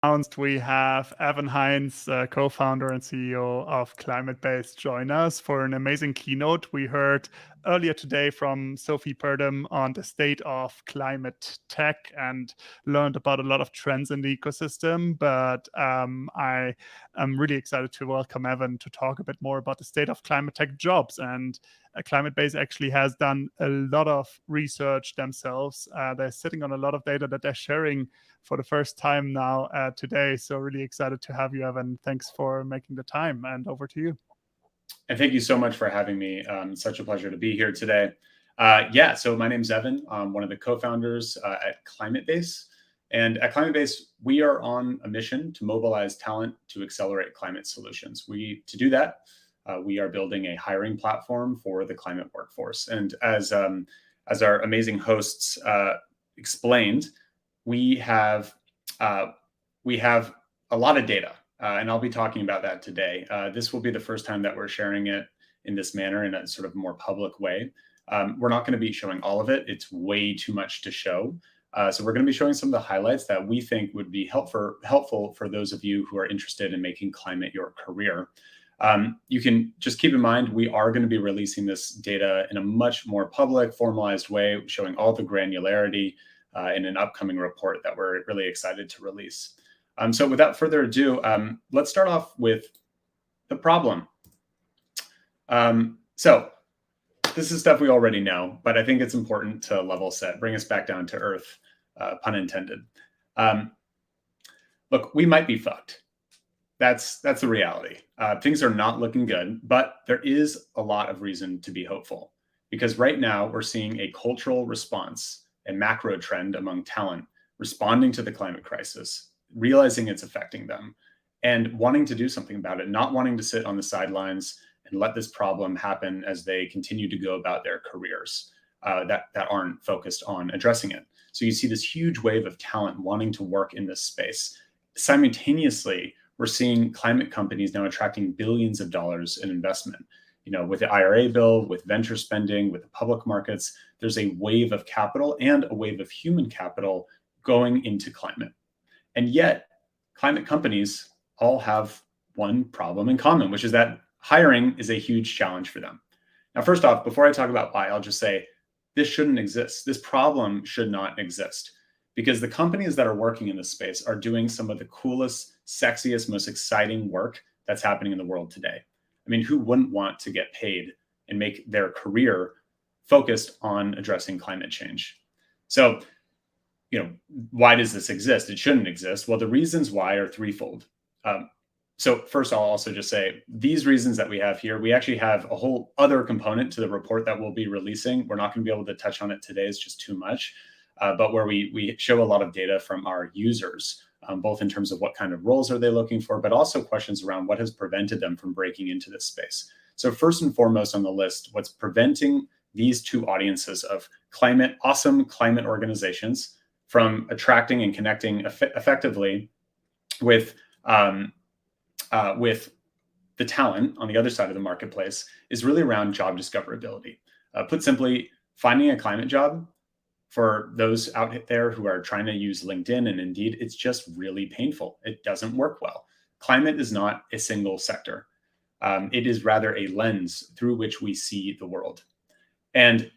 Announced we have Evan Hynes, co-founder and CEO of ClimateBase, join us for an amazing keynote. We heard earlier today from Sophie Purdom on the state of climate tech and learned about a lot of trends in the ecosystem. But I am really excited to welcome Evan to talk a bit more about the state of climate tech jobs. And ClimateBase actually has done a lot of research themselves. They're sitting on a lot of data that they're sharing for the first time now today. So really excited to have you, Evan. Thanks for making the time, and over to you. And thank you so much for having me. Such a pleasure to be here today. So my name's Evan. I'm one of the co-founders at ClimateBase. And at ClimateBase, we are on a mission to mobilize talent to accelerate climate solutions. To do that, we are building a hiring platform for the climate workforce. And as our amazing hosts explained, we have a lot of data, and I'll be talking about that today. This will be the first time that we're sharing it in this manner, in a sort of more public way. We're not going to be showing all of it. It's way too much to show. So we're going to be showing some of the highlights that we think would be helpful for those of you who are interested in making climate your career. You can just keep in mind, we are going to be releasing this data in a much more public, formalized way, showing all the granularity in an upcoming report that we're really excited to release. So without further ado, let's start off with the problem. So this is stuff we already know, but I think it's important to level set, bring us back down to earth, pun intended. Look, we might be fucked. That's the reality. Things are not looking good, but there is a lot of reason to be hopeful, because right now we're seeing a cultural response, a macro trend among talent responding to the climate crisis, realizing it's affecting them, and wanting to do something about it, not wanting to sit on the sidelines and let this problem happen as they continue to go about their careers that aren't focused on addressing it. So you see this huge wave of talent wanting to work in this space. Simultaneously, we're seeing climate companies now attracting billions of dollars in investment. With the IRA bill, with venture spending, with the public markets, there's a wave of capital and a wave of human capital going into climate. And yet, climate companies all have one problem in common, which is that hiring is a huge challenge for them. Now, first off, before I talk about why, I'll just say this shouldn't exist. This problem should not exist, because the companies that are working in this space are doing some of the coolest, sexiest, most exciting work that's happening in the world today. I mean, who wouldn't want to get paid and make their career focused on addressing climate change? So, why does this exist? It shouldn't exist. Well, the reasons why are threefold. So first, I'll also just say these reasons that we have here, we actually have a whole other component to the report that we'll be releasing. We're not going to be able to touch on it today. It's just too much. But where we show a lot of data from our users, both in terms of what kind of roles are they looking for, but also questions around what has prevented them from breaking into this space. So first and foremost on the list, what's preventing these two audiences of awesome climate organizations from attracting and connecting effectively with the talent on the other side of the marketplace is really around job discoverability. Put simply, finding a climate job for those out there who are trying to use LinkedIn and Indeed, it's just really painful. It doesn't work well. Climate is not a single sector. It is rather a lens through which we see the world. And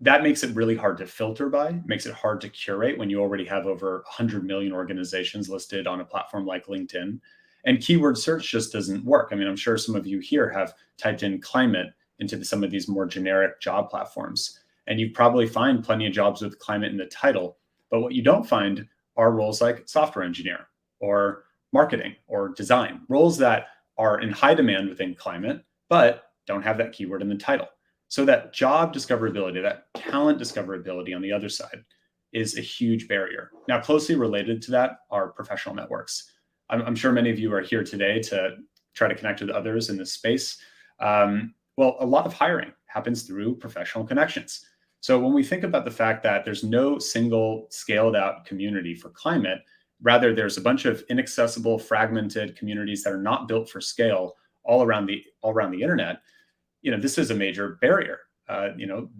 that makes it really hard to filter by, makes it hard to curate when you already have over 100 million organizations listed on a platform like LinkedIn. And keyword search just doesn't work. I mean, I'm sure some of you here have typed in climate into some of these more generic job platforms, and you probably find plenty of jobs with climate in the title. But what you don't find are roles like software engineer or marketing or design, roles that are in high demand within climate, but don't have that keyword in the title. So that job discoverability, that talent discoverability on the other side is a huge barrier. Now, closely related to that are professional networks. I'm sure many of you are here today to try to connect with others in this space. Well, a lot of hiring happens through professional connections. So when we think about the fact that there's no single scaled out community for climate, rather there's a bunch of inaccessible, fragmented communities that are not built for scale all around the internet, this is a major barrier.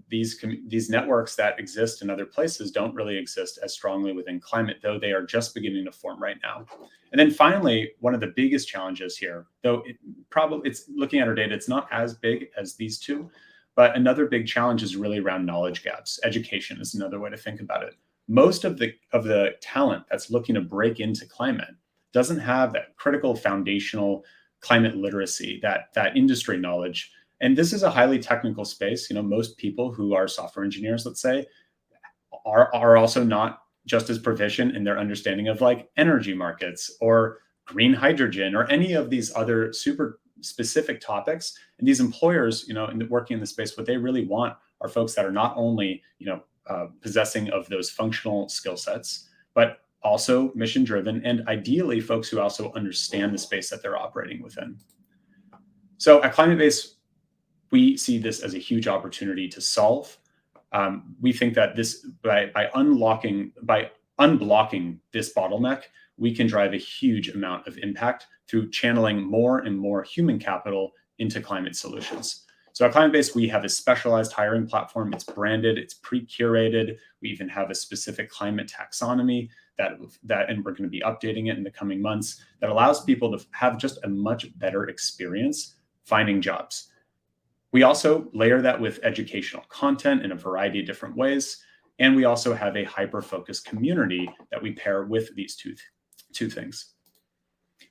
these networks that exist in other places don't really exist as strongly within climate, though they are just beginning to form right now. And then finally, one of the biggest challenges here, though it's looking at our data, it's not as big as these two, but another big challenge is really around knowledge gaps. Education is another way to think about it. Most of the talent that's looking to break into climate doesn't have that critical foundational climate literacy, that industry knowledge. And this is a highly technical space. Most people who are software engineers, let's say, are also not just as proficient in their understanding of like energy markets or green hydrogen or any of these other super specific topics. And these employers, working in the space, what they really want are folks that are not only, possessing of those functional skill sets, but also mission driven, and ideally folks who also understand the space that they're operating within. So at ClimateBase, we see this as a huge opportunity to solve. We think that this by unblocking this bottleneck, we can drive a huge amount of impact through channeling more and more human capital into climate solutions. So at ClimateBase, we have a specialized hiring platform. It's branded, it's pre-curated. We even have a specific climate taxonomy that and we're going to be updating it in the coming months, that allows people to have just a much better experience finding jobs. We also layer that with educational content in a variety of different ways. And we also have a hyper-focused community that we pair with these two things.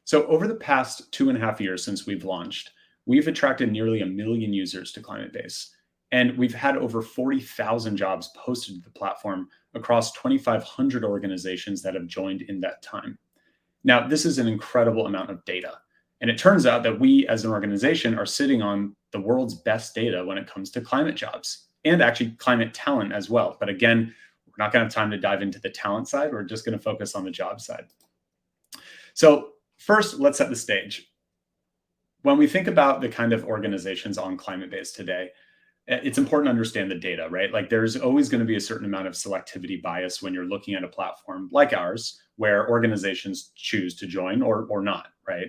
So over the past 2.5 years since we've launched, we've attracted nearly 1 million users to ClimateBase. And we've had over 40,000 jobs posted to the platform across 2,500 organizations that have joined in that time. Now, this is an incredible amount of data. And it turns out that we as an organization are sitting on the world's best data when it comes to climate jobs and actually climate talent as well. But again, we're not going to have time to dive into the talent side. We're just going to focus on the job side. So first, let's set the stage. When we think about the kind of organizations on ClimateBase today, it's important to understand the data, right? Like there's always going to be a certain amount of selectivity bias when you're looking at a platform like ours, where organizations choose to join or not, right?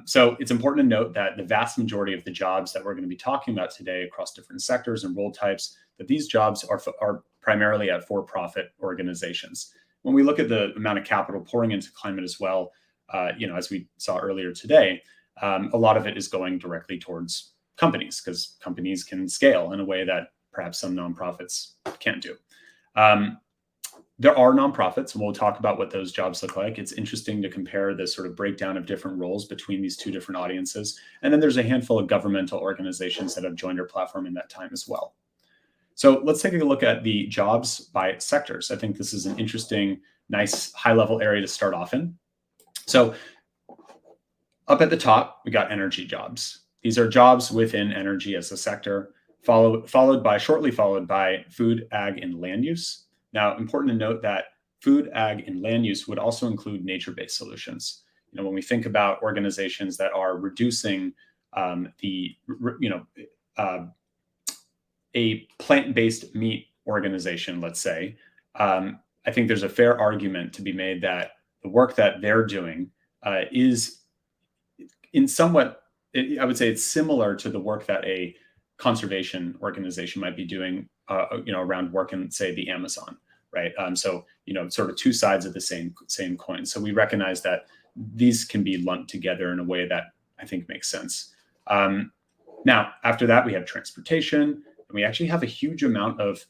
So it's important to note that the vast majority of the jobs that we're going to be talking about today across different sectors and role types, that these jobs are primarily at for-profit organizations. When we look at the amount of capital pouring into climate as well, as we saw earlier today, a lot of it is going directly towards companies, because companies can scale in a way that perhaps some nonprofits can't do. There are nonprofits, and we'll talk about what those jobs look like. It's interesting to compare the sort of breakdown of different roles between these two different audiences. And then there's a handful of governmental organizations that have joined our platform in that time as well. So let's take a look at the jobs by sectors. I think this is an interesting, nice high-level area to start off in. So up at the top, we got energy jobs. These are jobs within energy as a sector, shortly followed by food, ag, and land use. Now, important to note that food, ag, and land use would also include nature-based solutions. When we think about organizations that are reducing a plant-based meat organization, let's say, I think there's a fair argument to be made that the work that they're doing is in somewhat, I would say it's similar to the work that a conservation organization might be doing, around work in, say, the Amazon, right? So, sort of two sides of the same coin. So we recognize that these can be lumped together in a way that I think makes sense. Now, after that, we have transportation, and we actually have a huge amount of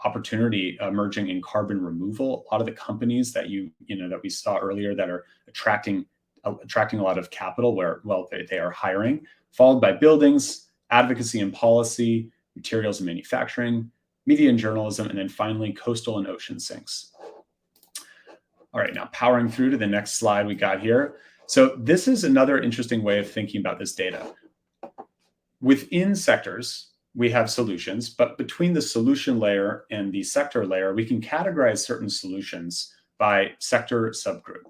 opportunity emerging in carbon removal. A lot of the companies that that we saw earlier that are attracting a lot of capital, where, well, they are hiring, followed by buildings, advocacy and policy, materials and manufacturing, media and journalism, and then finally coastal and ocean sinks. All right, now powering through to the next slide we got here. So this is another interesting way of thinking about this data. Within sectors, we have solutions, but between the solution layer and the sector layer, we can categorize certain solutions by sector subgroup.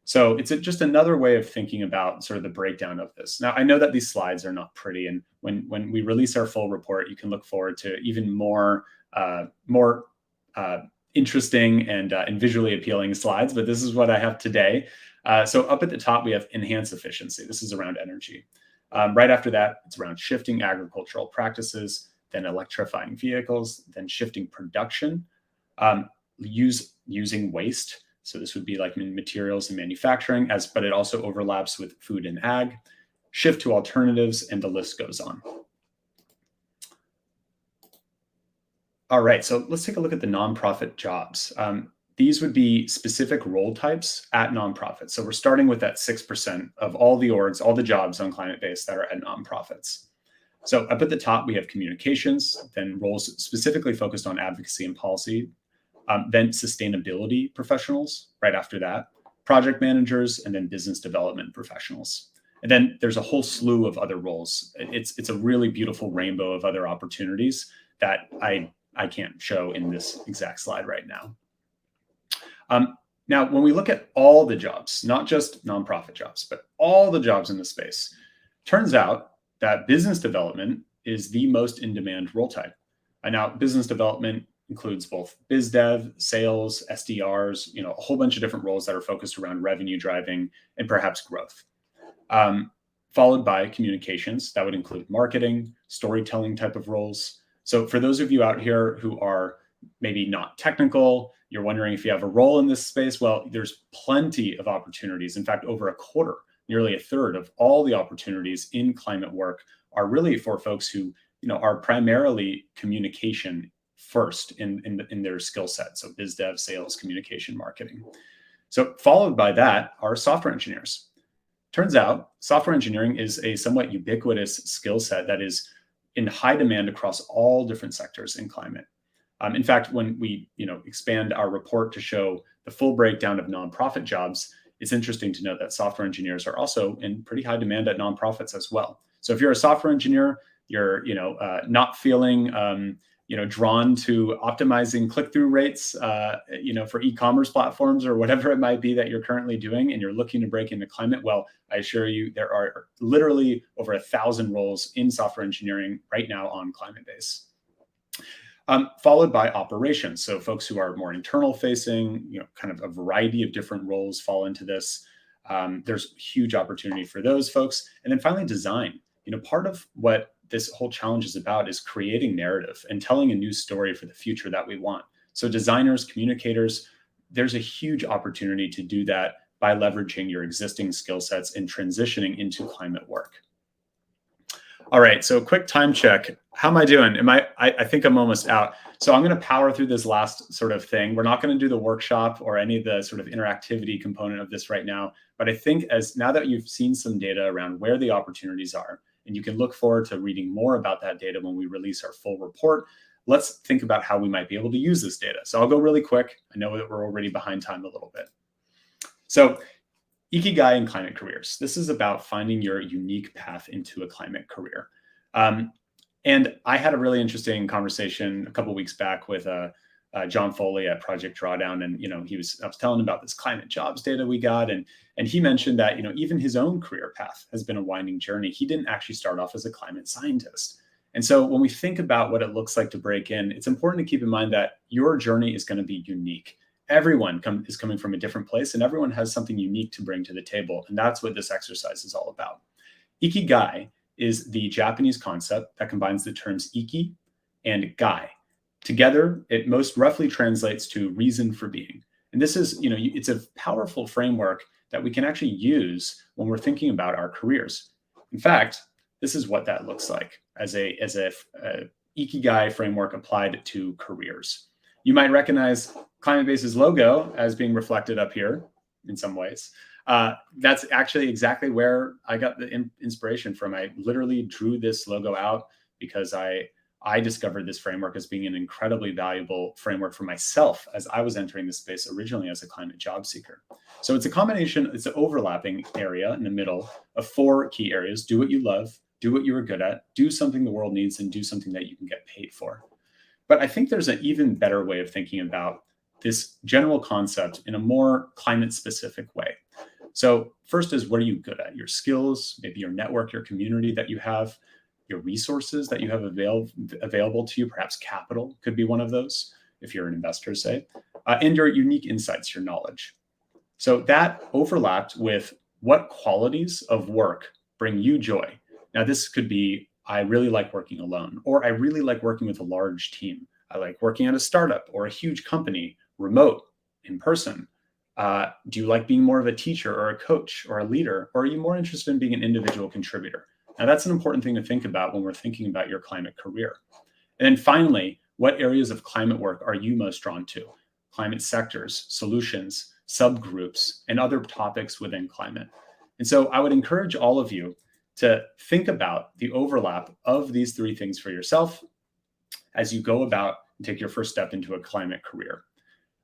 So it's just another way of thinking about sort of the breakdown of this. Now, I know that these slides are not pretty, and when we release our full report, you can look forward to even more interesting and visually appealing slides, but this is what I have today. So up at the top, we have enhance efficiency. This is around energy. Right after that, it's around shifting agricultural practices. then electrifying vehicles, then shifting production, using waste. So this would be like materials and manufacturing, but it also overlaps with food and ag, shift to alternatives, and the list goes on. All right, so let's take a look at the nonprofit jobs. These would be specific role types at nonprofits. So we're starting with that 6% of all the orgs, all the jobs on ClimateBase that are at nonprofits. So up at the top, we have communications, then roles specifically focused on advocacy and policy, then sustainability professionals right after that, project managers, and then business development professionals. And then there's a whole slew of other roles. It's a really beautiful rainbow of other opportunities that I can't show in this exact slide right now. Now, when we look at all the jobs, not just nonprofit jobs, but all the jobs in the space, turns out that business development is the most in-demand role type. And now business development includes both biz dev, sales, SDRs, a whole bunch of different roles that are focused around revenue driving and perhaps growth. Followed by communications, that would include marketing, storytelling type of roles. So for those of you out here who are maybe not technical, you're wondering if you have a role in this space, well, there's plenty of opportunities. In fact, over a quarter, nearly a third of all the opportunities in climate work are really for folks who are primarily communication first in their skill set. So biz dev, sales, communication, marketing. So followed by that are software engineers. Turns out software engineering is a somewhat ubiquitous skill set that is in high demand across all different sectors in climate. In fact, when we expand our report to show the full breakdown of nonprofit jobs, it's interesting to note that software engineers are also in pretty high demand at nonprofits as well. So if you're a software engineer, you're not feeling drawn to optimizing click-through rates for e-commerce platforms or whatever it might be that you're currently doing, and you're looking to break into climate, well, I assure you there are literally over 1,000 roles in software engineering right now on ClimateBase. Followed by operations. So folks who are more internal facing, kind of a variety of different roles fall into this. There's huge opportunity for those folks. And then finally, design. Part of what this whole challenge is about is creating narrative and telling a new story for the future that we want. So designers, communicators, there's a huge opportunity to do that by leveraging your existing skill sets and transitioning into climate work. All right, so quick time check. How am I doing? I think I'm almost out. So I'm going to power through this last sort of thing. We're not going to do the workshop or any of the sort of interactivity component of this right now. But I think now that you've seen some data around where the opportunities are, and you can look forward to reading more about that data when we release our full report, let's think about how we might be able to use this data. So I'll go really quick. I know that we're already behind time a little bit. So Ikigai in climate careers. This is about finding your unique path into a climate career. And I had a really interesting conversation a couple of weeks back with John Foley at Project Drawdown, and I was telling him about this climate jobs data we got, and he mentioned that even his own career path has been a winding journey. He didn't actually start off as a climate scientist, and so when we think about what it looks like to break in, it's important to keep in mind that your journey is going to be unique. Everyone is coming from a different place, and everyone has something unique to bring to the table, and that's what this exercise is all about. Ikigai is the Japanese concept that combines the terms iki and gai. Together, it most roughly translates to reason for being. And this is, it's a powerful framework that we can actually use when we're thinking about our careers. In fact, this is what that looks like as a Ikigai framework applied to careers. You might recognize ClimateBase's logo as being reflected up here in some ways. That's actually exactly where I got the inspiration from. I literally drew this logo out because I discovered this framework as being an incredibly valuable framework for myself as I was entering the space originally as a climate job seeker. So it's a combination, it's an overlapping area in the middle of 4 key areas. Do what you love, do what you are good at, do something the world needs, and do something that you can get paid for. But I think there's an even better way of thinking about this general concept in a more climate-specific way. So first is, what are you good at? Your skills, maybe your network, your community that you have, your resources that you have available to you, perhaps capital could be one of those, if you're an investor, say, and your unique insights, your knowledge. So that overlapped with what qualities of work bring you joy. Now, this could be I really like working alone, or I really like working with a large team. I like working at a startup or a huge company, remote, in person. Do you like being more of a teacher or a coach or a leader, or are you more interested in being an individual contributor? Now, that's an important thing to think about when we're thinking about your climate career. And then finally, what areas of climate work are you most drawn to? Climate sectors, solutions, subgroups, and other topics within climate. And so I would encourage all of you to think about the overlap of these three things for yourself as you go about and take your first step into a climate career.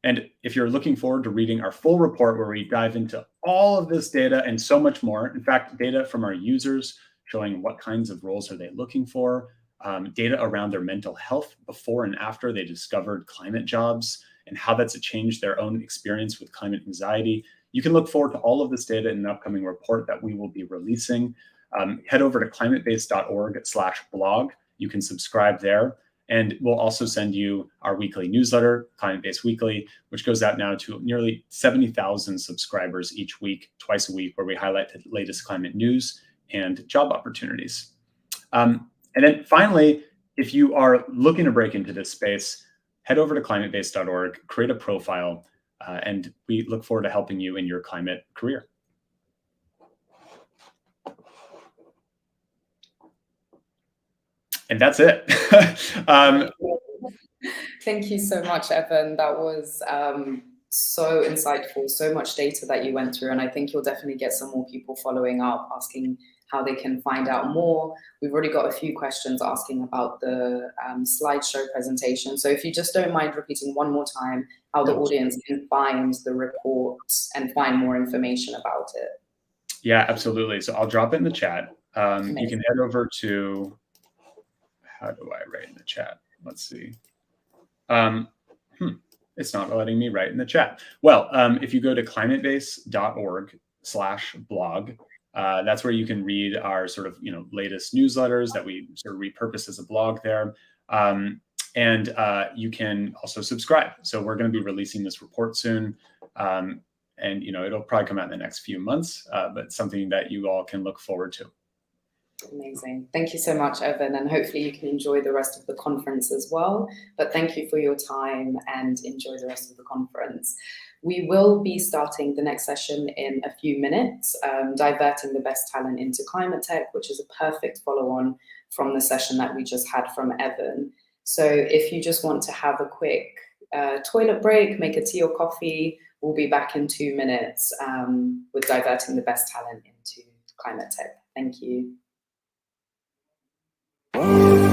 And if you're looking forward to reading our full report where we dive into all of this data and so much more, in fact, data from our users showing what kinds of roles are they looking for, data around their mental health before and after they discovered climate jobs and how that's changed their own experience with climate anxiety. You can look forward to all of this data in an upcoming report that we will be releasing. Head over to climatebase.org/blog. You can subscribe there. And we'll also send you our weekly newsletter, ClimateBase Weekly, which goes out now to nearly 70,000 subscribers each week, twice a week, where we highlight the latest climate news and job opportunities. And then finally, if you are looking to break into this space, head over to climatebase.org, create a profile, and we look forward to helping you in your climate career. And that's it. Thank you so much, Evan. That was so insightful, so much data that you went through. And I think you'll definitely get some more people following up, asking how they can find out more. We've already got a few questions asking about the slideshow presentation. So if you just don't mind repeating one more time how the audience can find the report and find more information about it. Yeah, absolutely. So I'll drop it in the chat. You can head over to, how do I write in the chat? Let's see. It's not letting me write in the chat. Well, if you go to climatebase.org/blog, that's where you can read our sort of latest newsletters that we sort of repurpose as a blog there. And you can also subscribe. So we're going to be releasing this report soon. And it'll probably come out in the next few months, but something that you all can look forward to. Amazing. Thank you so much, Evan, and hopefully you can enjoy the rest of the conference as well. But thank you for your time and enjoy the rest of the conference. We will be starting the next session in a few minutes, diverting the best talent into climate tech, which is a perfect follow-on from the session that we just had from Evan. So if you just want to have a quick toilet break, make a tea or coffee, we'll be back in 2 minutes with diverting the best talent into climate tech. Thank you.